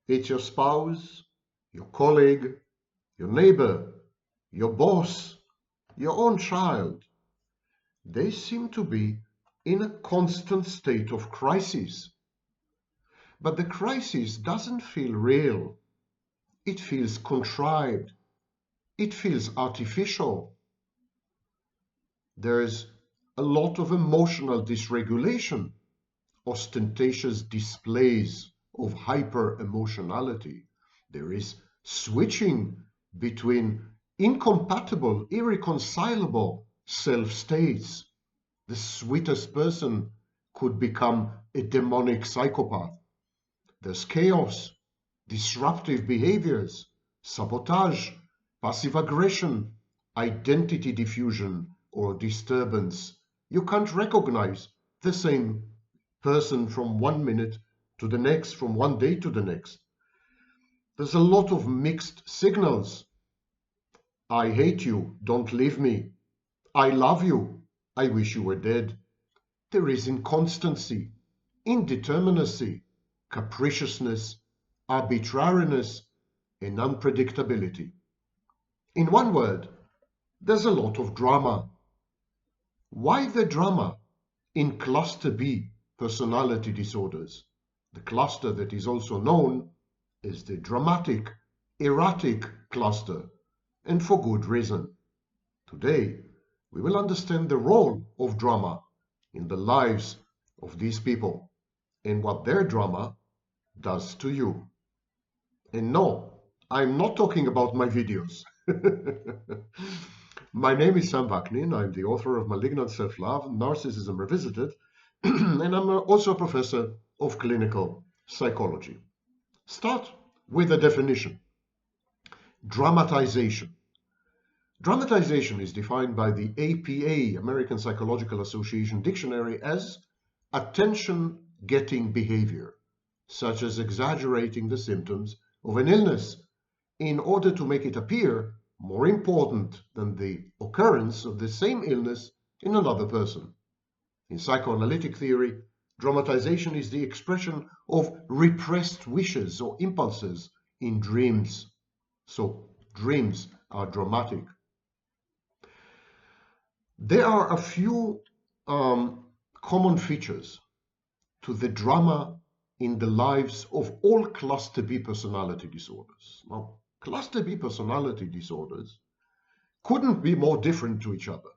It's your spouse, your colleague, your neighbor, your boss, your own child. They seem to be in a constant state of crisis. But the crisis doesn't feel real. It feels contrived. It feels artificial. There's a lot of emotional dysregulation, ostentatious displays of hyper-emotionality. There is switching between incompatible, irreconcilable self-states. The sweetest person could become a demonic psychopath. There's chaos, disruptive behaviors, sabotage, passive aggression, identity diffusion or disturbance. You can't recognize the same person from 1 minute to the next, from one day to the next. There's a lot of mixed signals. I hate you, don't leave me. I love you, I wish you were dead. There is inconstancy, indeterminacy, capriciousness, arbitrariness, and unpredictability. In one word, there's a lot of drama. Why the drama in cluster B personality disorders, the cluster that is also known as the dramatic-erratic cluster, and for good reason. Today, we will understand the role of drama in the lives of these people and what their drama does to you. And no, I'm not talking about my videos. My name is Sam Vaknin. I'm the author of Malignant Self-Love, Narcissism Revisited, and I'm also a professor of clinical psychology. Start with a definition. Dramatization. Dramatization is defined by the APA, American Psychological Association Dictionary, as attention-getting behavior, such as exaggerating the symptoms of an illness in order to make it appear more important than the occurrence of the same illness in another person. In psychoanalytic theory, dramatization is the expression of repressed wishes or impulses in dreams. So, dreams are dramatic. There are a few common features to the drama in the lives of all cluster B personality disorders. Now, cluster B personality disorders couldn't be more different to each other.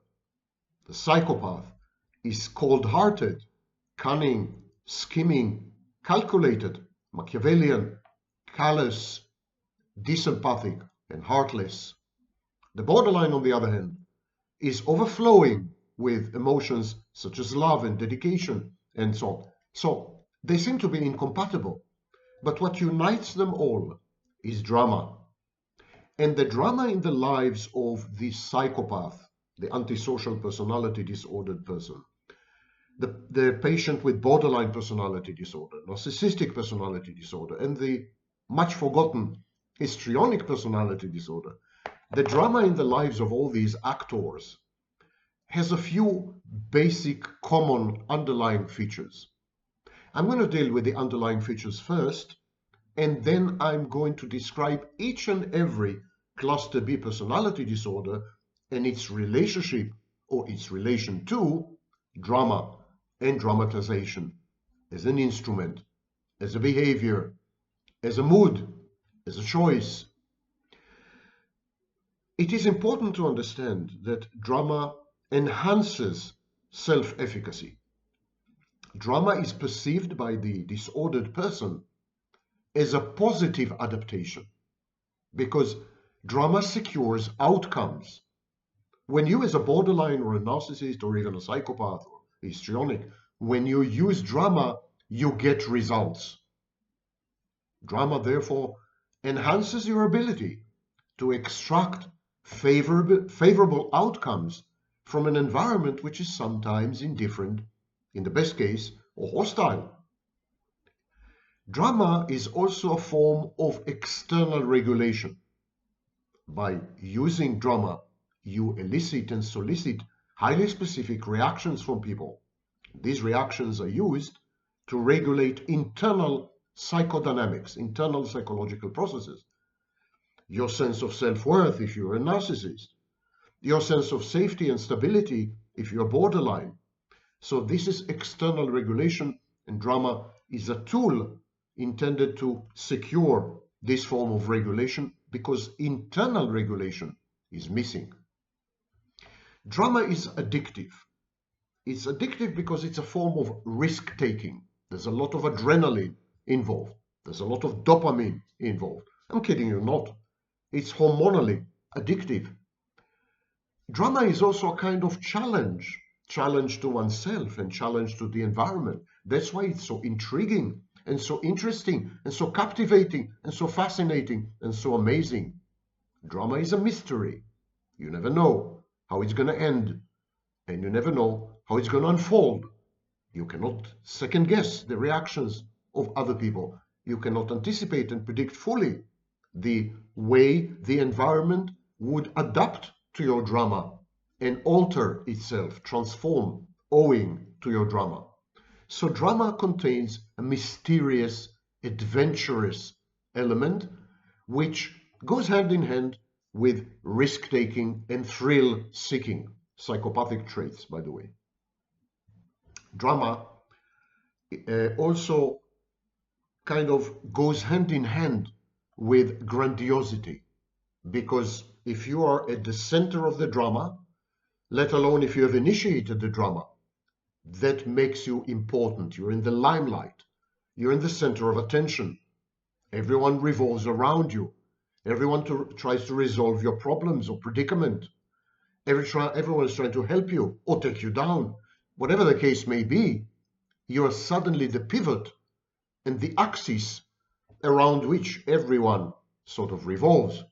The psychopath is cold-hearted, cunning, scheming, calculated, Machiavellian, callous, disempathic, and heartless. The borderline, on the other hand, is overflowing with emotions such as love and dedication and so on. So they seem to be incompatible, but what unites them all is drama. And the drama in the lives of the psychopath, the antisocial personality disordered person, the patient with borderline personality disorder, narcissistic personality disorder, and the much forgotten histrionic personality disorder, the drama in the lives of all these actors has a few basic common underlying features. I'm going to deal with the underlying features first, and then I'm going to describe each and every cluster B personality disorder and its relationship or its relation to drama and dramatization as an instrument, as a behavior, as a mood, as a choice. It is important to understand that drama enhances self-efficacy. Drama is perceived by the disordered person as a positive adaptation because drama secures outcomes. When you, as a borderline or a narcissist or even a psychopath or histrionic, when you use drama, you get results. Drama, therefore, enhances your ability to extract favorable outcomes from an environment which is sometimes indifferent, in the best case, or hostile. Drama is also a form of external regulation. By using drama, you elicit and solicit highly specific reactions from people. These reactions are used to regulate internal psychodynamics, internal psychological processes. Your sense of self-worth if you're a narcissist, your sense of safety and stability if you're borderline. So this is external regulation, and drama is a tool intended to secure this form of regulation because internal regulation is missing. Drama is addictive. It's addictive because it's a form of risk-taking. There's a lot of adrenaline involved. There's a lot of dopamine involved. I'm kidding you not. It's hormonally addictive. Drama is also a kind of challenge to oneself and challenge to the environment. That's why it's so intriguing and so interesting and so captivating and so fascinating and so amazing. Drama is a mystery. You never know how it's going to end, and you never know how it's going to unfold. You cannot second guess the reactions of other people. You cannot anticipate and predict fully the way the environment would adapt to your drama and alter itself, transform, owing to your drama. So drama contains a mysterious, adventurous element which goes hand in hand with risk-taking and thrill-seeking, psychopathic traits, by the way. Drama also kind of goes hand in hand with grandiosity, because if you are at the center of the drama, let alone if you have initiated the drama, that makes you important. You're in the limelight. You're in the center of attention. Everyone revolves around you. Everyone tries to resolve your problems or predicament. Everyone is trying to help you or take you down. Whatever the case may be, you are suddenly the pivot and the axis around which everyone sort of revolves.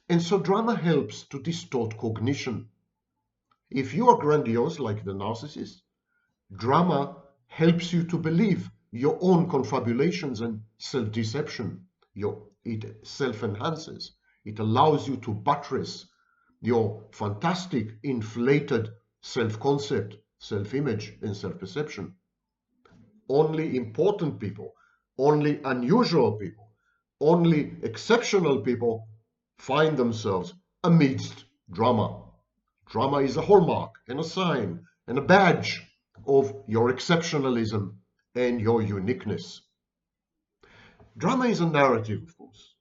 And so drama helps to distort cognition. If you are grandiose like the narcissist, drama helps you to believe your own confabulations and self-deception. It self-enhances. It allows you to buttress your fantastic, inflated self-concept, self-image, and self-perception. Only important people, only unusual people, only exceptional people find themselves amidst drama. Drama is a hallmark and a sign and a badge of your exceptionalism and your uniqueness. Drama is a narrative, of course.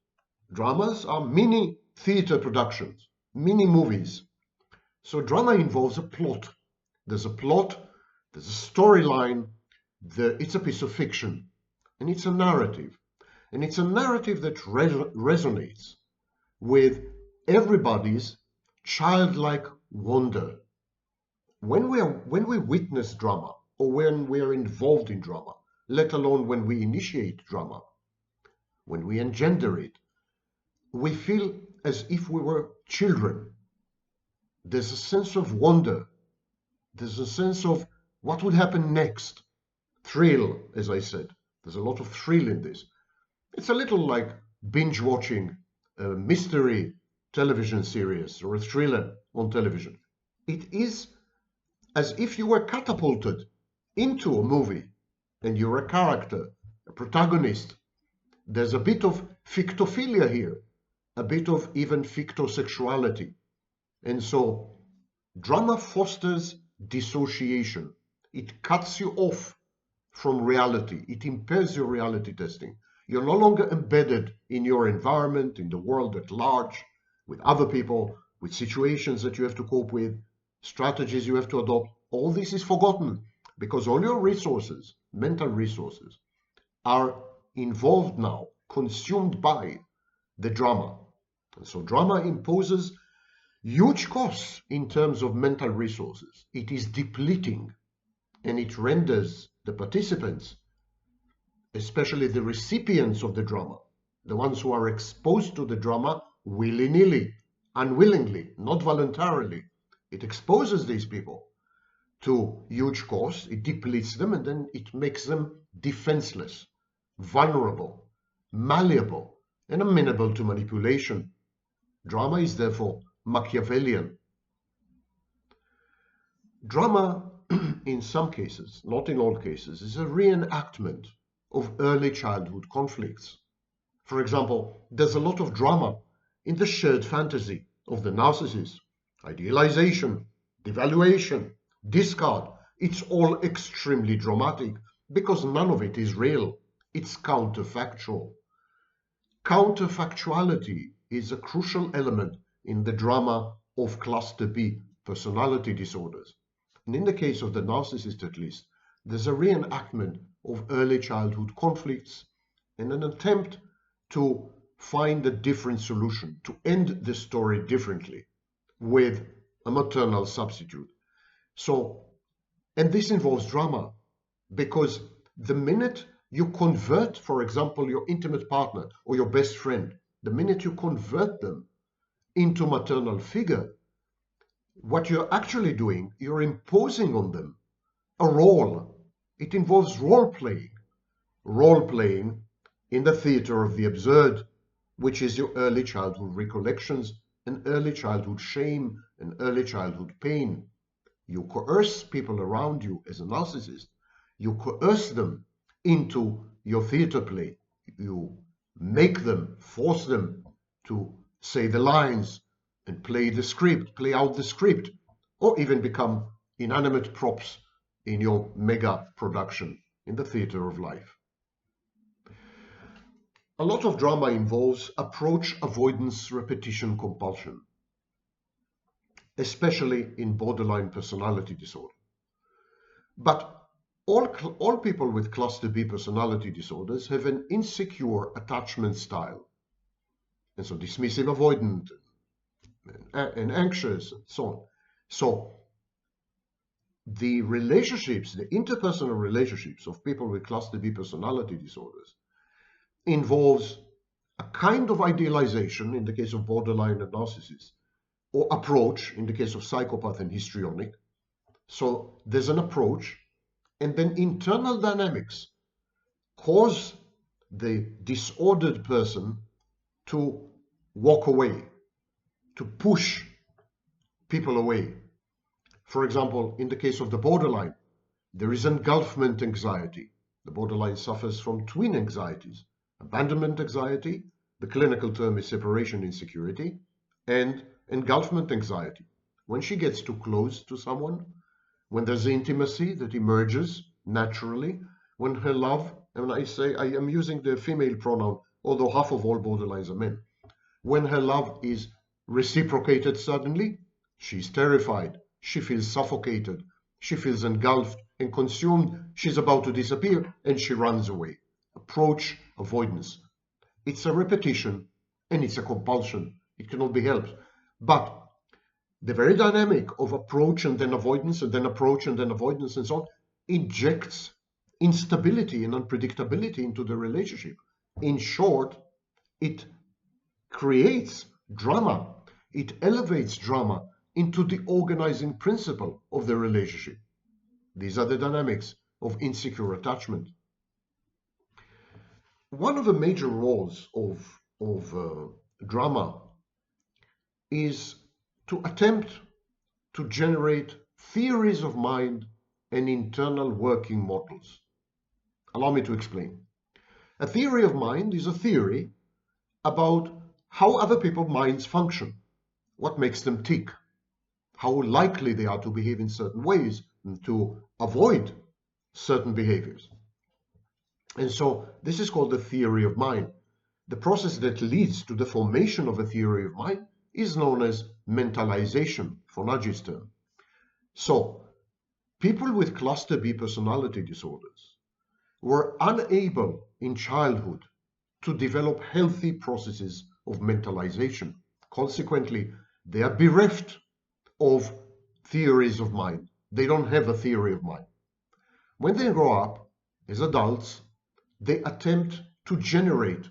Dramas are mini theater productions, mini movies. So drama involves a plot. There's a plot, there's a storyline, it's a piece of fiction, and it's a narrative. And it's a narrative that resonates with everybody's childlike wonder. When we witness drama, or when we are involved in drama, let alone when we initiate drama, when we engender it, we feel as if we were children. There's a sense of wonder. There's a sense of what would happen next. Thrill, as I said. There's a lot of thrill in this. It's a little like binge watching a mystery television series or a thriller on television. It is as if you were catapulted into a movie and you're a character, a protagonist. There's a bit of fictophilia here, a bit of even fictosexuality. And so drama fosters dissociation. It cuts you off from reality. It impairs your reality testing. You're no longer embedded in your environment, in the world at large, with other people, with situations that you have to cope with, strategies you have to adopt. All this is forgotten because all your resources, mental resources, are involved now, consumed by the drama. And so drama imposes huge costs in terms of mental resources. It is depleting, and it renders the participants, especially the recipients of the drama, the ones who are exposed to the drama willy-nilly, unwillingly, not voluntarily. It exposes these people to huge costs, it depletes them, and then it makes them defenseless, vulnerable, malleable, and amenable to manipulation. Drama is therefore Machiavellian. Drama, in some cases, not in all cases, is a reenactment of early childhood conflicts. For example, there's a lot of drama in the shared fantasy of the narcissist. Idealization, devaluation, discard. It's all extremely dramatic because none of it is real. It's counterfactual. Counterfactuality is a crucial element in the drama of cluster B personality disorders. And in the case of the narcissist, at least, there's a reenactment of early childhood conflicts and an attempt to find a different solution, to end the story differently with a maternal substitute. And this involves drama because the minute you convert, for example, your intimate partner or your best friend, the minute you convert them into maternal figure, what you're actually doing, you're imposing on them a role. It involves role playing. Role playing in the theater of the absurd, which is your early childhood recollections and early childhood shame and early childhood pain. You coerce people around you as a narcissist. You coerce them into your theater play. You make them, force them to say the lines and play the script, play out the script, or even become inanimate props in your mega production in the theater of life. A lot of drama involves approach-avoidance repetition compulsion, especially in borderline personality disorder. But all people with cluster B personality disorders have an insecure attachment style. And so dismissive, avoidant, and anxious, and so on. So the relationships, the interpersonal relationships of people with cluster B personality disorders involves a kind of idealization in the case of borderline and narcissist, or approach in the case of psychopath and histrionic. So there's an approach, and then internal dynamics cause the disordered person to walk away, to push people away. For example, in the case of the borderline, there is engulfment anxiety. The borderline suffers from twin anxieties: abandonment anxiety, the clinical term is separation insecurity, and engulfment anxiety. When she gets too close to someone, when there's intimacy that emerges naturally, when her love, and I say I am using the female pronoun, although half of all borderlines are men, when her love is reciprocated suddenly, she's terrified, she feels suffocated, she feels engulfed and consumed, she's about to disappear, and she runs away. Approach avoidance. It's a repetition and it's a compulsion. It cannot be helped. But the very dynamic of approach and then avoidance and then approach and then avoidance and so on injects instability and unpredictability into the relationship. In short, it creates drama. It elevates drama into the organizing principle of the relationship. These are the dynamics of insecure attachment. One of the major roles of drama is to attempt to generate theories of mind and internal working models. Allow me to explain. A theory of mind is a theory about how other people's minds function, what makes them tick, how likely they are to behave in certain ways and to avoid certain behaviors. And so this is called the theory of mind. The process that leads to the formation of a theory of mind is known as mentalization, for Nagi's term. So people with cluster B personality disorders were unable in childhood to develop healthy processes of mentalization. Consequently, they are bereft of theories of mind. They don't have a theory of mind. When they grow up as adults, they attempt to generate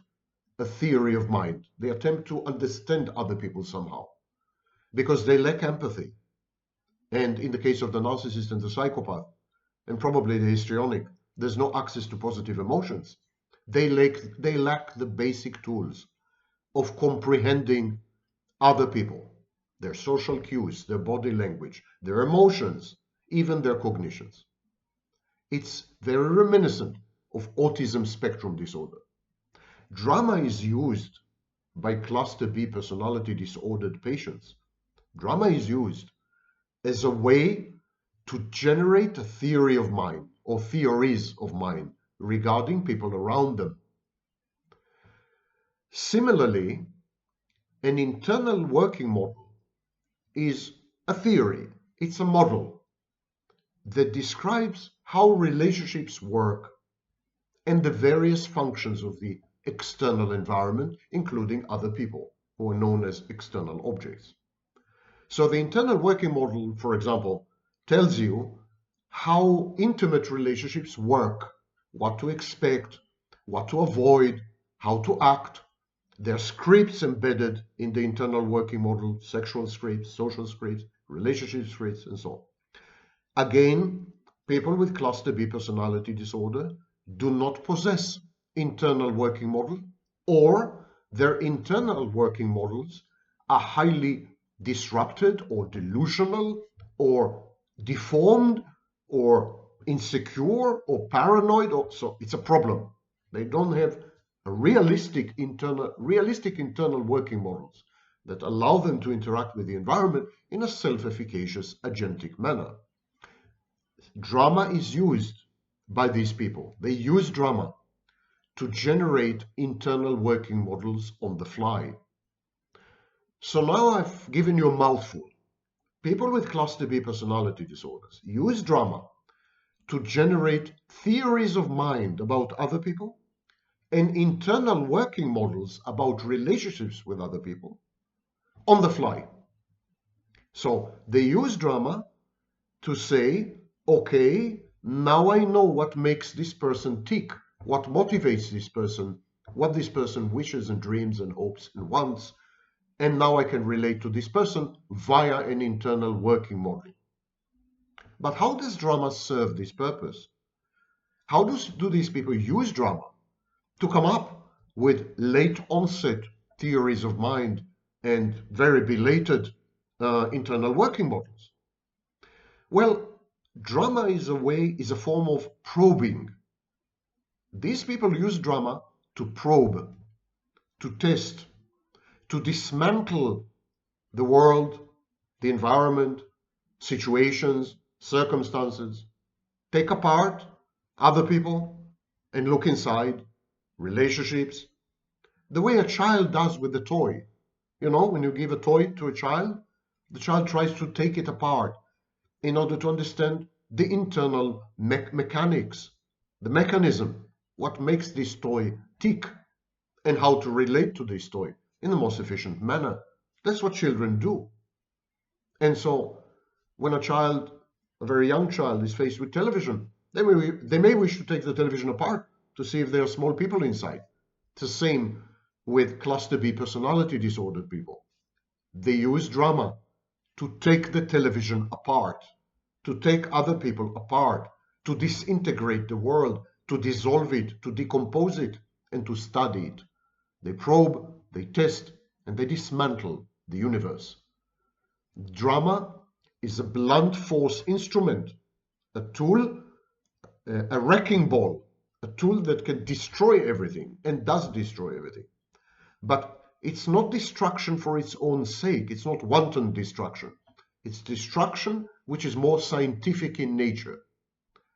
a theory of mind. They attempt to understand other people somehow because they lack empathy. And in the case of the narcissist and the psychopath, and probably the histrionic, there's no access to positive emotions. They lack the basic tools of comprehending other people, their social cues, their body language, their emotions, even their cognitions. It's very reminiscent of autism spectrum disorder. Drama is used by cluster B personality disordered patients. Drama is used as a way to generate a theory of mind or theories of mind regarding people around them. Similarly, an internal working model is a theory, it's a model that describes how relationships work and the various functions of the external environment, including other people, who are known as external objects. So the internal working model, for example, tells you how intimate relationships work, what to expect, what to avoid, how to act. There are scripts embedded in the internal working model, sexual scripts, social scripts, relationship scripts, and so on. Again, people with cluster B personality disorder do not possess internal working model, or their internal working models are highly disrupted or delusional or deformed or insecure or paranoid, or so it's a problem. They don't have a realistic internal working models that allow them to interact with the environment in a self-efficacious agentic manner. Drama is used by these people. They use drama to generate internal working models on the fly. So now I've given you a mouthful. People with cluster B personality disorders use drama to generate theories of mind about other people and internal working models about relationships with other people on the fly. So they use drama to say, okay, now I know what makes this person tick, what motivates this person, what this person wishes and dreams and hopes and wants, and now I can relate to this person via an internal working model. But how does drama serve this purpose? How do these people use drama to come up with late onset theories of mind and very belated internal working models? Well, drama is a form of probing. These people use drama to probe, to test, to dismantle the world, the environment, situations, circumstances, take apart other people and look inside, relationships, the way a child does with a toy. You know, when you give a toy to a child, the child tries to take it apart in order to understand the internal mechanics, the mechanism, what makes this toy tick, and how to relate to this toy in the most efficient manner. That's what children do. And so when a very young child, is faced with television, they may wish to take the television apart to see if there are small people inside. It's the same with cluster B personality disordered people. They use drama to take the television apart, to take other people apart, to disintegrate the world, to dissolve it, to decompose it, and to study it. They probe, they test, and they dismantle the universe. Drama is a blunt force instrument, a tool, a wrecking ball, a tool that can destroy everything and does destroy everything. But it's not destruction for its own sake. It's not wanton destruction. It's destruction which is more scientific in nature.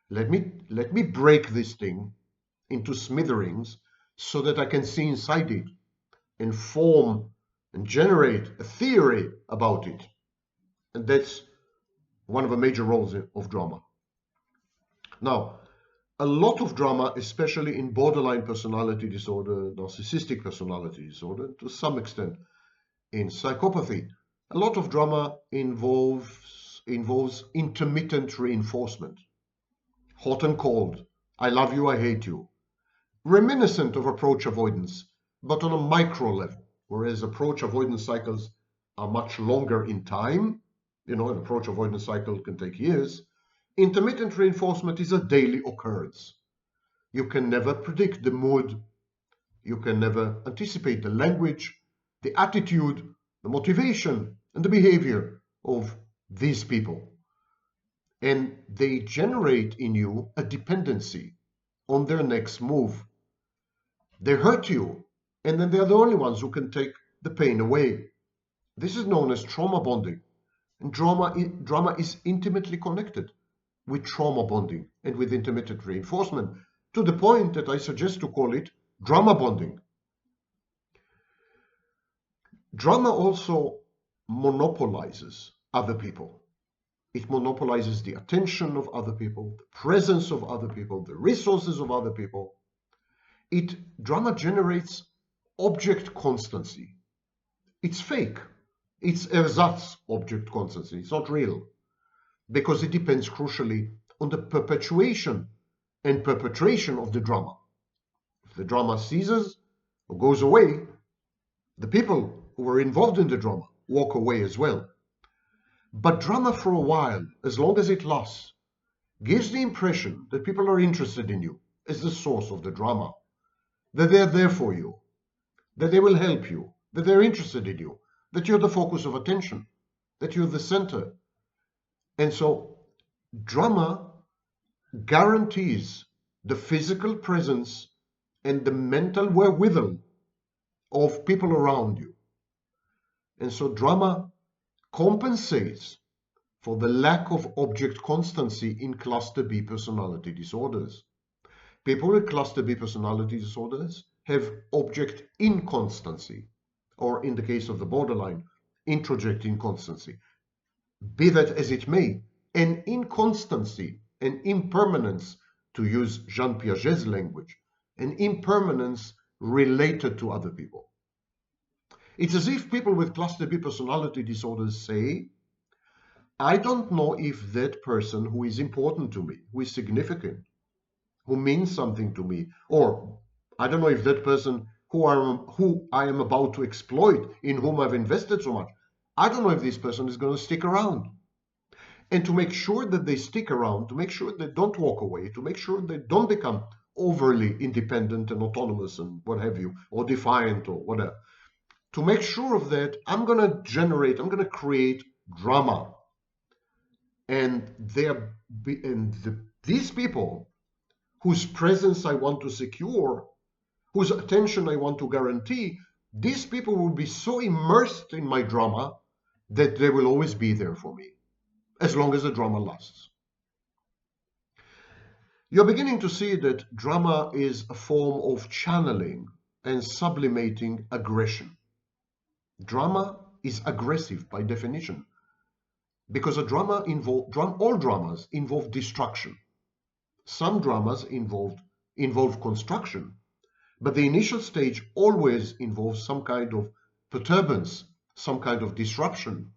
Let me break this thing into smithereens so that I can see inside it and form and generate a theory about it. And that's one of the major roles of drama. Now, a lot of drama, especially in borderline personality disorder, narcissistic personality disorder, to some extent in psychopathy, a lot of drama involves intermittent reinforcement. Hot and cold, I love you, I hate you. Reminiscent of approach avoidance, but on a micro level, whereas approach avoidance cycles are much longer in time. You know, an approach avoidance cycle can take years. Intermittent reinforcement is a daily occurrence. You can never predict the mood. You can never anticipate the language, the attitude, the motivation, and the behavior of these people. And they generate in you a dependency on their next move. They hurt you, and then they're the only ones who can take the pain away. This is known as trauma bonding. And drama is intimately connected with trauma bonding and with intermittent reinforcement, to the point that I suggest to call it drama bonding. Drama also monopolizes other people. It monopolizes the attention of other people, the presence of other people, the resources of other people. Drama generates object constancy. It's fake. It's ersatz object constancy. It's not real, because it depends crucially on the perpetuation and perpetration of the drama. If the drama ceases or goes away, the people who were involved in the drama walk away as well. But drama, for a while, as long as it lasts, gives the impression that people are interested in you as the source of the drama, that they're there for you, that they will help you, that they're interested in you, that you're the focus of attention, that you're the center. And so drama guarantees the physical presence and the mental wherewithal of people around you. And so drama compensates for the lack of object constancy in cluster B personality disorders. People with cluster B personality disorders have object inconstancy, or in the case of the borderline, introject inconstancy. Be that as it may, an inconstancy, an impermanence, to use Jean Piaget's language, an impermanence related to other people. It's as if people with cluster B personality disorders say, I don't know if that person who is important to me, who is significant, who means something to me, or I don't know if that person who I am about to exploit, in whom I've invested so much, I don't know if this person is going to stick around. And to make sure that they stick around, to make sure they don't walk away, to make sure they don't become overly independent and autonomous and what have you, or defiant or whatever, to make sure of that, I'm going to create drama. And these people whose presence I want to secure, whose attention I want to guarantee, these people will be so immersed in my drama that they will always be there for me, as long as the drama lasts. You're beginning to see that drama is a form of channeling and sublimating aggression. Drama is aggressive by definition, because all dramas involve destruction. Some dramas involve construction, but the initial stage always involves some kind of perturbance, some kind of disruption,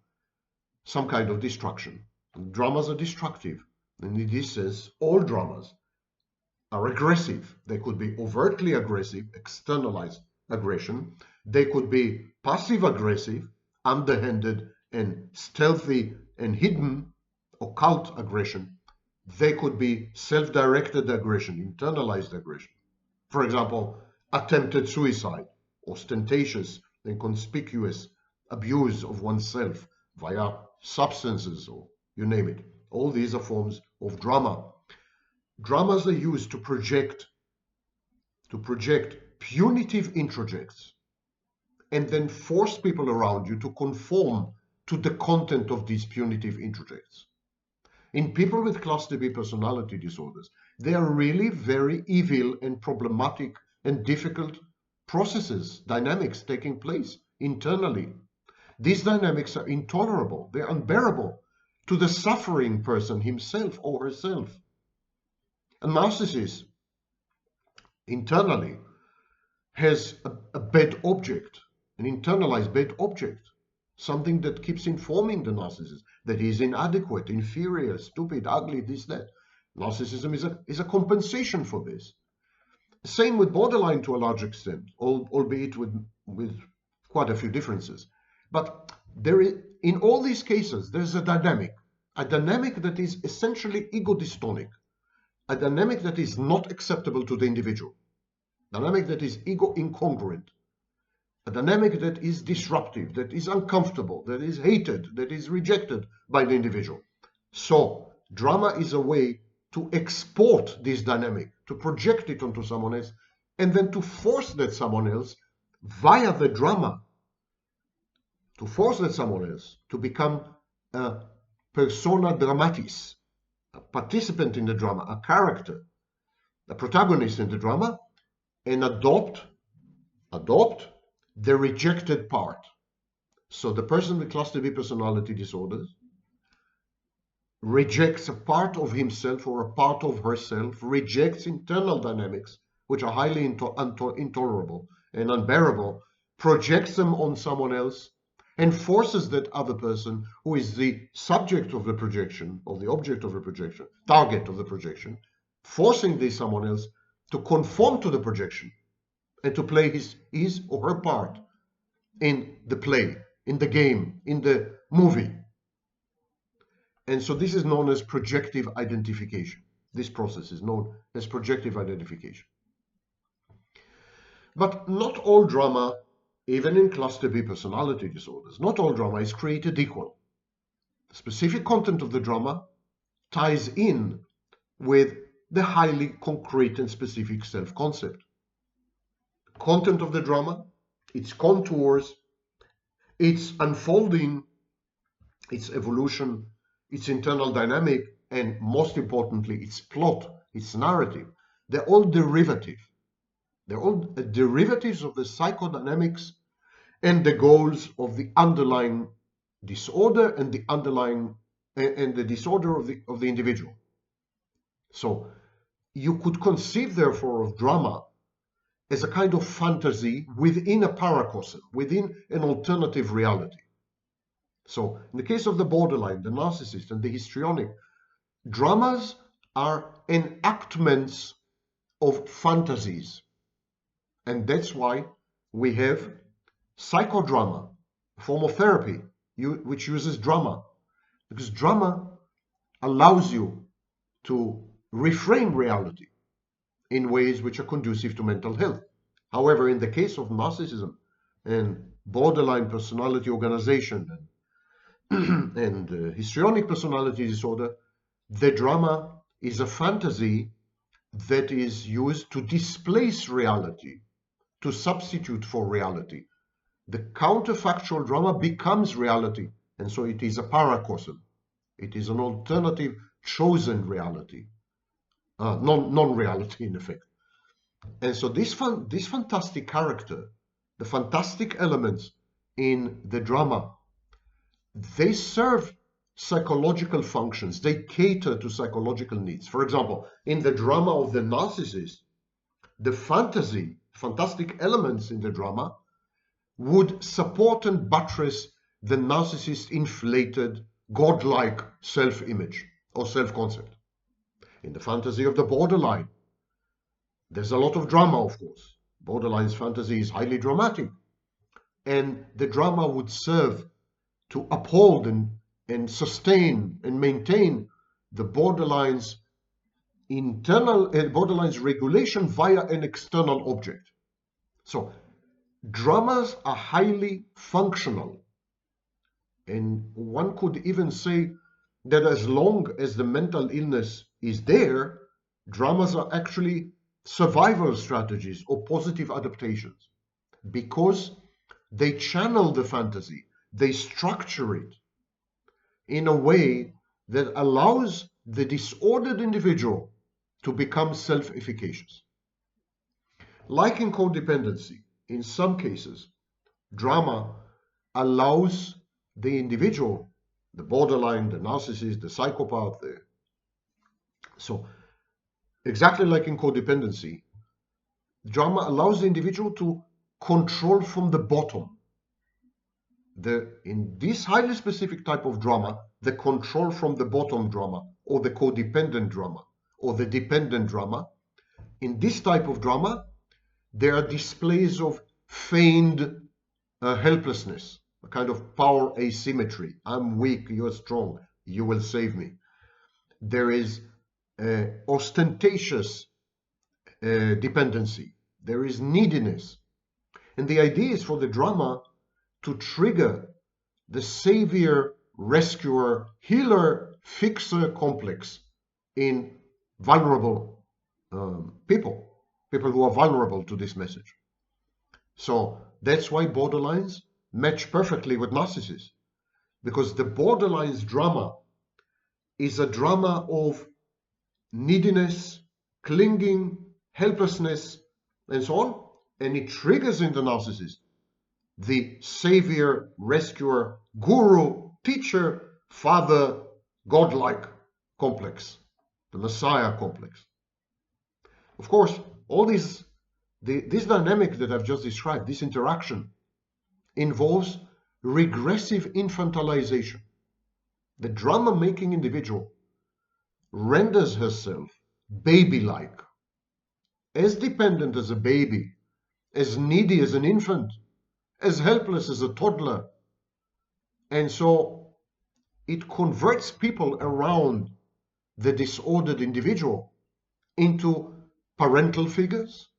some kind of destruction. Dramas are destructive, and in this sense, all dramas are aggressive. They could be overtly aggressive, externalized aggression. They could be passive aggressive, underhanded and stealthy and hidden, occult aggression. They could be self-directed aggression, internalized aggression. For example, attempted suicide, ostentatious and conspicuous abuse of oneself via substances, or you name it. All these are forms of drama. Dramas are used to project punitive introjects and then force people around you to conform to the content of these punitive introjects. In people with cluster B personality disorders, there are really very evil and problematic and difficult processes, dynamics taking place internally. These dynamics are intolerable, they're unbearable to the suffering person himself or herself. A narcissist internally has a bad object, an internalized bad object, something that keeps informing the narcissist that he is inadequate, inferior, stupid, ugly, this, that. Narcissism is a compensation for this. Same with borderline to a large extent, albeit with quite a few differences. But in all these cases, there's a dynamic that is essentially ego-dystonic, a dynamic that is not acceptable to the individual, a dynamic that is ego-incongruent, a dynamic that is disruptive, that is uncomfortable, that is hated, that is rejected by the individual. So drama is a way to export this dynamic to project it onto someone else, and then to force that someone else via the drama, to force that someone else to become a persona dramatis, a participant in the drama, a character, a protagonist in the drama, and adopt the rejected part. So the person with cluster B personality disorders rejects a part of himself or a part of herself, rejects internal dynamics, which are highly intolerable and unbearable, projects them on someone else, and forces that other person, who is the subject of the projection, or the object of the projection, target of the projection, forcing this someone else to conform to the projection and to play his or her part in the play, in the game, in the movie. And so this is known as projective identification. This process is known as projective identification. But not all drama, even in cluster B personality disorders, not all drama is created equal. The specific content of the drama ties in with the highly concrete and specific self-concept. Content of the drama, its contours, its unfolding, its evolution, its internal dynamic, and most importantly, its plot, its narrative, they're all derivative. They're all derivatives of the psychodynamics and the goals of the underlying disorder and the underlying and the disorder of the individual. So you could conceive, therefore, of drama as a kind of fantasy within a paracosm, within an alternative reality. So in the case of the borderline, the narcissist, and the histrionic, dramas are enactments of fantasies. And that's why we have psychodrama, a form of therapy, which uses drama. Because drama allows you to reframe reality in ways which are conducive to mental health. However, in the case of narcissism and borderline personality organization and histrionic personality disorder, the drama is a fantasy that is used to displace reality, to substitute for reality. The counterfactual drama becomes reality, and so it is a paracosm. It is an alternative chosen reality, non-reality in effect. And so this fantastic character, the fantastic elements in the drama, they serve psychological functions. They cater to psychological needs. For example, in the drama of the narcissist, the fantastic elements in the drama would support and buttress the narcissist's inflated, godlike self-image or self-concept. In the fantasy of the borderline, there's a lot of drama, of course. Borderline's fantasy is highly dramatic. And the drama would serve to uphold and sustain and maintain the borderline's regulation via an external object. So dramas are highly functional, and one could even say that as long as the mental illness is there, dramas are actually survival strategies or positive adaptations, because they channel the fantasy, they structure it in a way that allows the disordered individual to become self-efficacious. Like in codependency, in some cases, drama allows the individual, the borderline, the narcissist, the psychopath, so exactly like in codependency, drama allows the individual to control from the bottom. In this highly specific type of drama, the control from the bottom drama, or the codependent drama, or the dependent drama, in this type of drama, there are displays of feigned helplessness, a kind of power asymmetry. I'm weak, you're strong, you will save me. There is ostentatious dependency. There is neediness. And the idea is for the drama to trigger the savior, rescuer, healer, fixer complex in vulnerable people who are vulnerable to this message. So that's why borderlines match perfectly with narcissists, because the borderlines drama is a drama of neediness, clinging, helplessness, and so on, and it triggers in the narcissist the savior, rescuer, guru, teacher, father, godlike complex, the messiah complex. Of course, all this dynamic that I've just described, this interaction, involves regressive infantilization. The drama-making individual renders herself baby-like, as dependent as a baby, as needy as an infant, as helpless as a toddler. And so it converts people around the disordered individual into parental figures,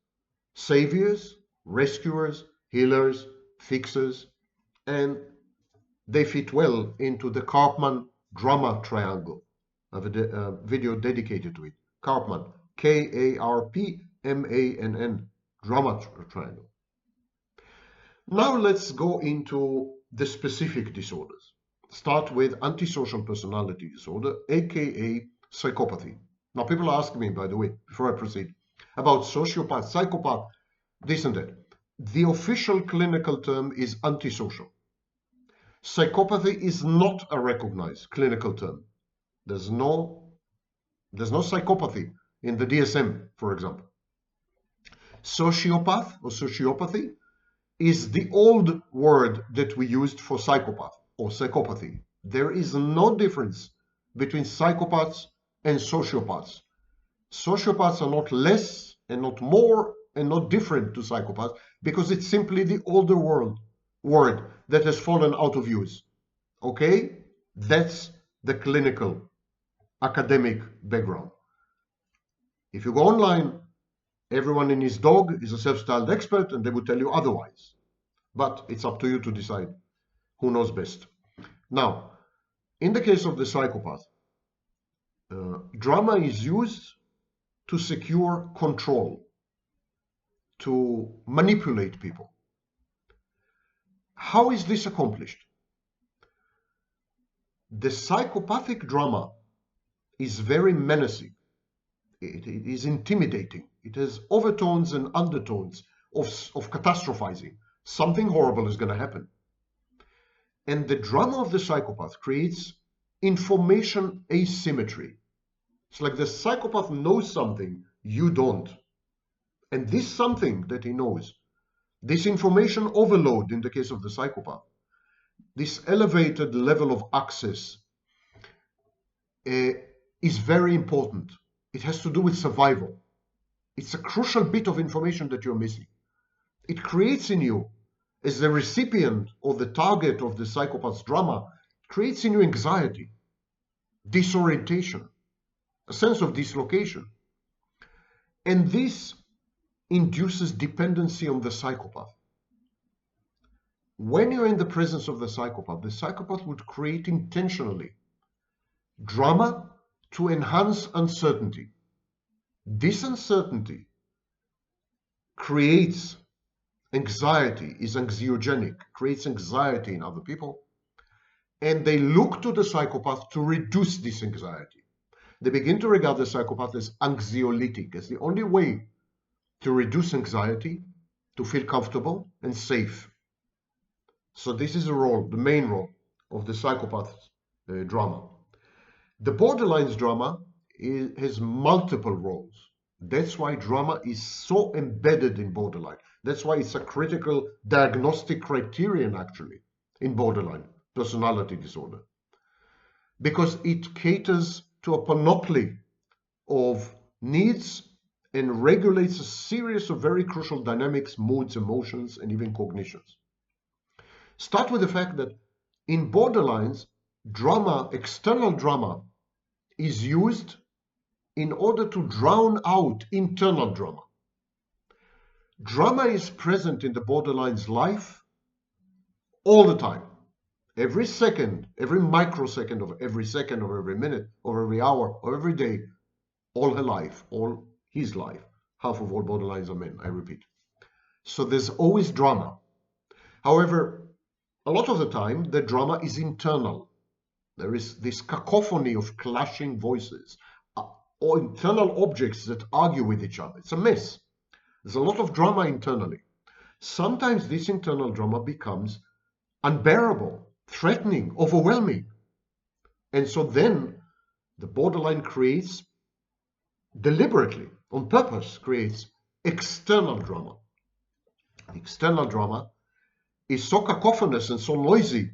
saviors, rescuers, healers, fixers, and they fit well into the Karpman drama triangle. I have a video dedicated to it. Karpman, Karpmann, drama triangle. Now let's go into the specific disorders. Start with antisocial personality disorder, aka psychopathy. Now people ask me, by the way, before I proceed, about sociopath, psychopath, this and that. The official clinical term is antisocial. Psychopathy is not a recognized clinical term. There's no psychopathy in the DSM, for example. Sociopath or sociopathy is the old word that we used for psychopath or psychopathy. There is no difference between psychopaths and sociopaths. Sociopaths are not less and not more and not different to psychopaths because it's simply the older word that has fallen out of use. Okay? That's the clinical academic background. If you go online, everyone and his dog is a self-styled expert and they will tell you otherwise. But it's up to you to decide who knows best. Now, in the case of the psychopath, drama is used to secure control, to manipulate people. How is this accomplished? The psychopathic drama is very menacing. It is intimidating. It has overtones and undertones of catastrophizing. Something horrible is going to happen. And the drama of the psychopath creates information asymmetry. It's like the psychopath knows something you don't. And this something that he knows, this information overload in the case of the psychopath, this elevated level of access is very important. It has to do with survival. It's a crucial bit of information that you're missing. It creates in you, as the recipient or the target of the psychopath's drama, creates in you anxiety, disorientation, a sense of dislocation. And this induces dependency on the psychopath. When you're in the presence of the psychopath would create intentionally drama to enhance uncertainty. This uncertainty creates anxiety, is anxiogenic, creates anxiety in other people, and they look to the psychopath to reduce this anxiety. They begin to regard the psychopath as anxiolytic, as the only way to reduce anxiety, to feel comfortable and safe. So this is the main role of the psychopath's drama. The borderlines drama has multiple roles. That's why drama is so embedded in borderline. That's why it's a critical diagnostic criterion, actually, in borderline personality disorder. Because it caters to a panoply of needs and regulates a series of very crucial dynamics, moods, emotions, and even cognitions. Start with the fact that in borderlines, drama, external drama, is used in order to drown out internal drama. Drama is present in the borderline's life all the time. Every second, every microsecond of every second, or every minute, or every hour, or every day, all her life, all his life. Half of all borderlines are men, I repeat. So there's always drama. However, a lot of the time, the drama is internal. There is this cacophony of clashing voices, or internal objects that argue with each other. It's a mess. There's a lot of drama internally. Sometimes this internal drama becomes unbearable, threatening, overwhelming. And so then the borderline creates, deliberately, on purpose, creates external drama. The external drama is so cacophonous and so noisy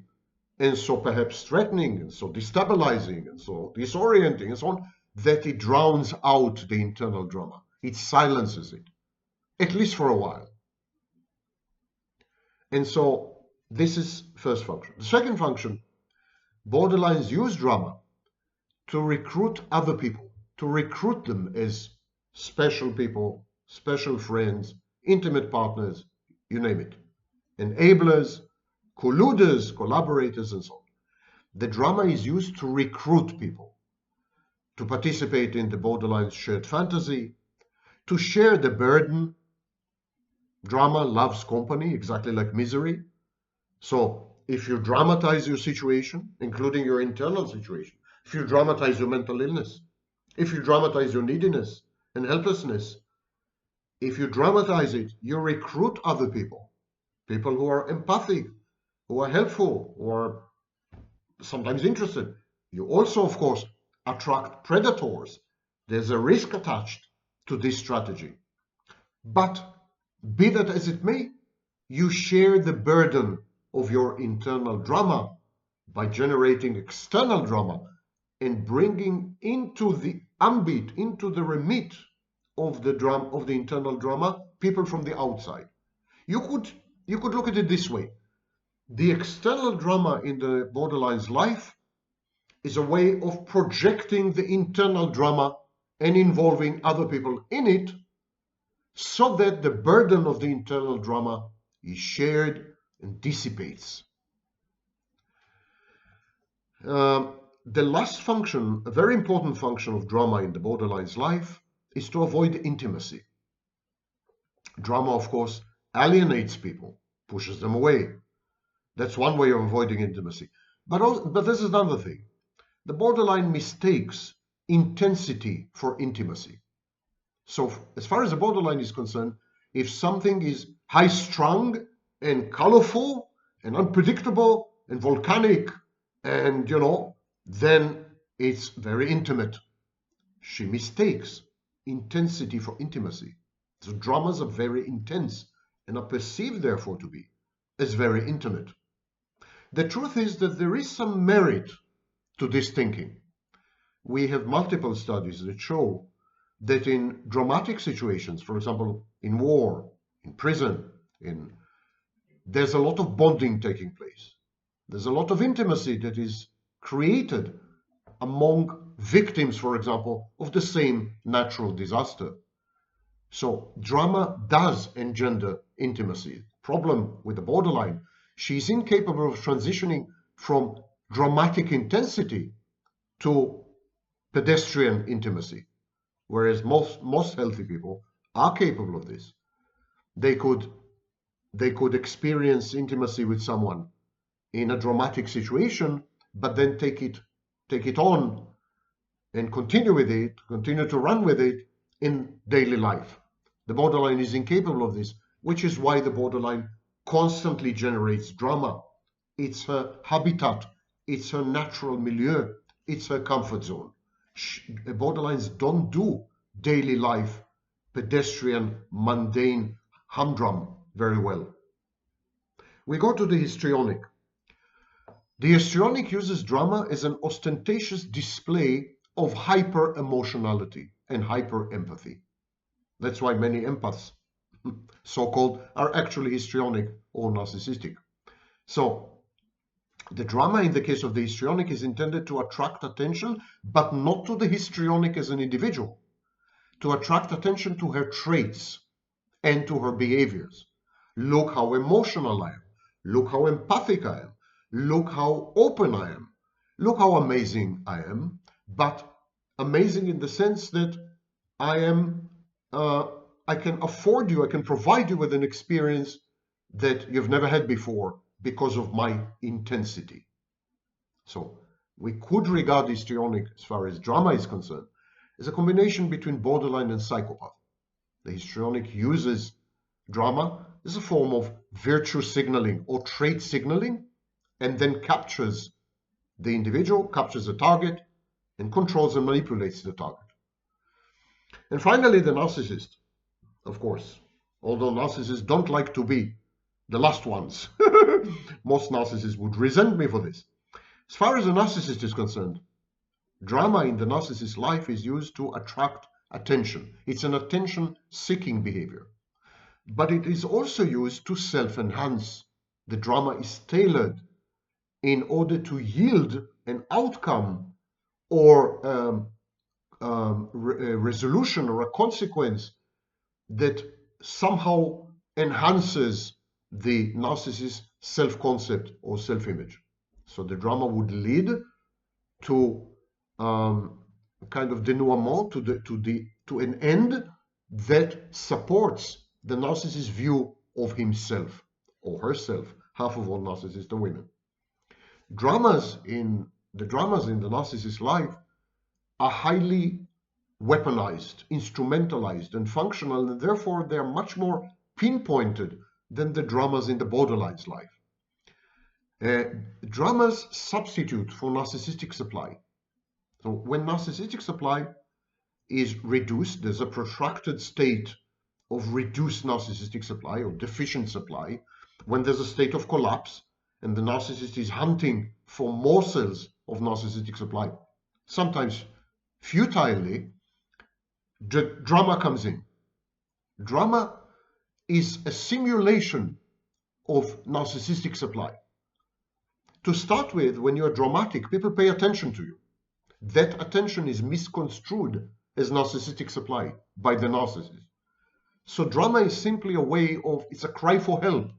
and so perhaps threatening and so destabilizing and so disorienting and so on, that it drowns out the internal drama. It silences it, at least for a while. And so this is first function. The second function, borderlines use drama to recruit other people, to recruit them as special people, special friends, intimate partners, you name it, enablers, colluders, collaborators, and so on. The drama is used to recruit people, to participate in the borderline shared fantasy, to share the burden. Drama loves company, exactly like misery. So if you dramatize your situation, including your internal situation, if you dramatize your mental illness, if you dramatize your neediness and helplessness, if you dramatize it, you recruit other people, people who are empathic, who are helpful, who are sometimes interested. You also, of course, attract predators. There's a risk attached to this strategy. But be that as it may, you share the burden of your internal drama by generating external drama and bringing into the ambit, into the remit of the internal drama, people from the outside. You could look at it this way. The external drama in the borderline's life is a way of projecting the internal drama and involving other people in it, so that the burden of the internal drama is shared and dissipates. The last function, a very important function of drama in the borderline's life, is to avoid intimacy. Drama, of course, alienates people, pushes them away. That's one way of avoiding intimacy. But this is another thing. The borderline mistakes intensity for intimacy. So as far as the borderline is concerned, if something is high-strung and colorful and unpredictable and volcanic and, then it's very intimate. She mistakes intensity for intimacy. So dramas are very intense and are perceived, therefore, to be as very intimate. The truth is that there is some merit to this thinking. We have multiple studies that show that in dramatic situations, for example, in war, in prison, there's a lot of bonding taking place. There's a lot of intimacy that is created among victims, for example, of the same natural disaster. So drama does engender intimacy. Problem with the borderline, she's incapable of transitioning from dramatic intensity to pedestrian intimacy, whereas most healthy people are capable of this. They could experience intimacy with someone in a dramatic situation, but then take it on and continue to run with it in daily life. The borderline is incapable of this, which is why the borderline constantly generates drama. It's her habitat, it's her natural milieu, it's her comfort zone. Borderlines don't do daily life, pedestrian, mundane humdrum very well. We go to the histrionic. The histrionic uses drama as an ostentatious display of hyper-emotionality and hyper-empathy. That's why many empaths, so-called, are actually histrionic or narcissistic. So the drama in the case of the histrionic is intended to attract attention, but not to the histrionic as an individual, to attract attention to her traits and to her behaviors. Look how emotional I am. Look how empathic I am. Look how open I am. Look how amazing I am, but amazing in the sense that I am uh, I can afford you, I can provide you with an experience that you've never had before because of my intensity. So we could regard histrionic, as far as drama is concerned, as a combination between borderline and psychopath. The histrionic uses drama as a form of virtue signaling or trait signaling, and then captures the individual, captures the target, and controls and manipulates the target. And finally, the narcissist, of course, although narcissists don't like to be the last ones. Most narcissists would resent me for this. As far as a narcissist is concerned, drama in the narcissist's life is used to attract attention. It's an attention-seeking behavior. But it is also used to self-enhance. The drama is tailored in order to yield an outcome or a resolution or a consequence that somehow enhances the narcissist's self-concept or self-image. So the drama would lead to kind of denouement, to an end that supports the narcissist's view of himself or herself. Half of all narcissists are women. The dramas in the narcissist's life are highly weaponized, instrumentalized, and functional, and therefore they are much more pinpointed than the dramas in the borderline's life. Dramas substitute for narcissistic supply. So when narcissistic supply is reduced, there's a protracted state of reduced narcissistic supply or deficient supply. When there's a state of collapse and the narcissist is hunting for morsels of narcissistic supply, sometimes futilely, drama comes in. Drama is a simulation of narcissistic supply. To start with, when you're dramatic, people pay attention to you. That attention is misconstrued as narcissistic supply by the narcissist. So drama is simply a way of, it's a cry for help.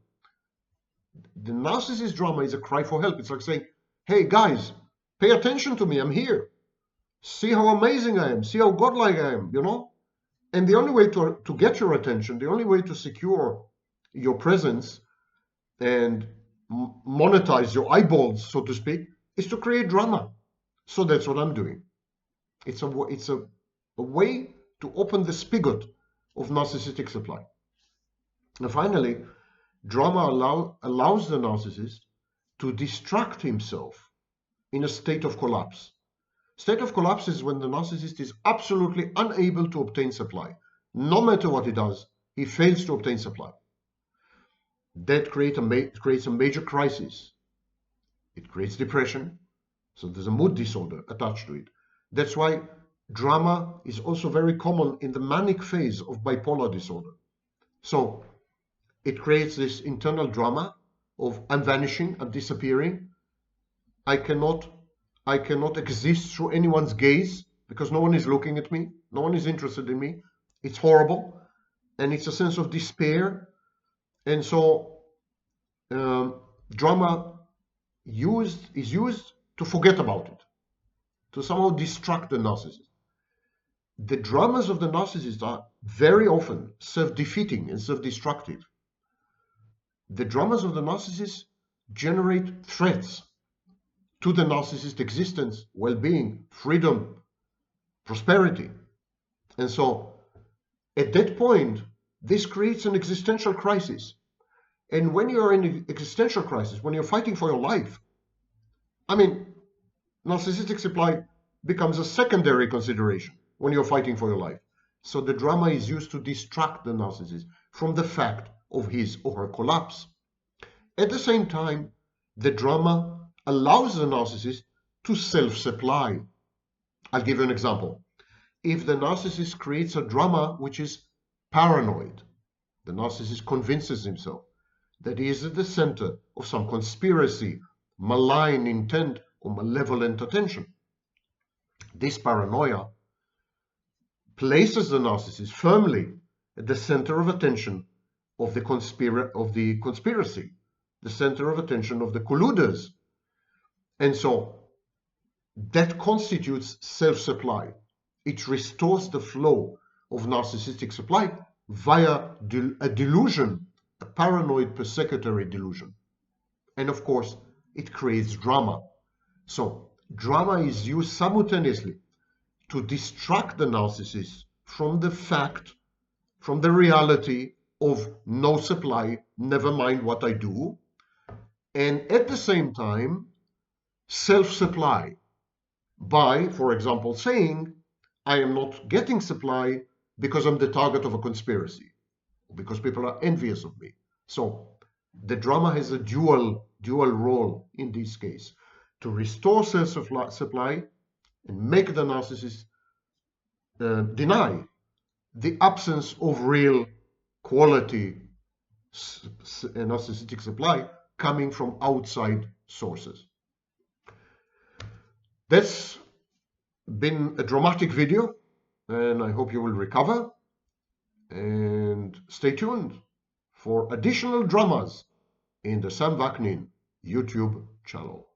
The narcissist drama is a cry for help. It's like saying, hey guys, pay attention to me, I'm here. See how amazing I am, see how godlike I am, you know? And the only way to get your attention, the only way to secure your presence and monetize your eyeballs, so to speak, is to create drama. So that's what I'm doing. It's a way to open the spigot of narcissistic supply. And finally, drama allows the narcissist to distract himself in a state of collapse. State of collapse is when the narcissist is absolutely unable to obtain supply. No matter what he does, he fails to obtain supply. That creates a major crisis. It creates depression. So there's a mood disorder attached to it. That's why drama is also very common in the manic phase of bipolar disorder. So it creates this internal drama of I'm vanishing, I'm disappearing. I cannot exist through anyone's gaze because no one is looking at me, no one is interested in me. It's horrible, and it's a sense of despair. And so drama is used to forget about it, to somehow distract the narcissist. The dramas of the narcissist are very often self-defeating and self-destructive. The dramas of the narcissist generate threats to the narcissist's existence, well-being, freedom, prosperity. And so at that point, this creates an existential crisis. And when you're in an existential crisis, when you're fighting for your life, I mean, narcissistic supply becomes a secondary consideration when you're fighting for your life. So the drama is used to distract the narcissist from the fact of his or her collapse. At the same time, the drama allows the narcissist to self-supply. I'll give you an example. If the narcissist creates a drama which is paranoid, the narcissist convinces himself that he is at the center of some conspiracy, malign intent, or malevolent attention. This paranoia places the narcissist firmly at the center of attention of the conspiracy, the center of attention of the colluders. And so that constitutes self-supply. It restores the flow of narcissistic supply via a delusion, a paranoid persecutory delusion. And of course, it creates drama. So drama is used simultaneously to distract the narcissist from the fact, from the reality of no supply, never mind what I do, and at the same time, self-supply by, for example, saying, I am not getting supply because I'm the target of a conspiracy, because people are envious of me. So the drama has a dual role in this case, to restore self-supply and make the narcissist deny the absence of real quality narcissistic supply coming from outside sources. That's been a dramatic video, and I hope you will recover. And stay tuned for additional dramas in the Sam Vaknin YouTube channel.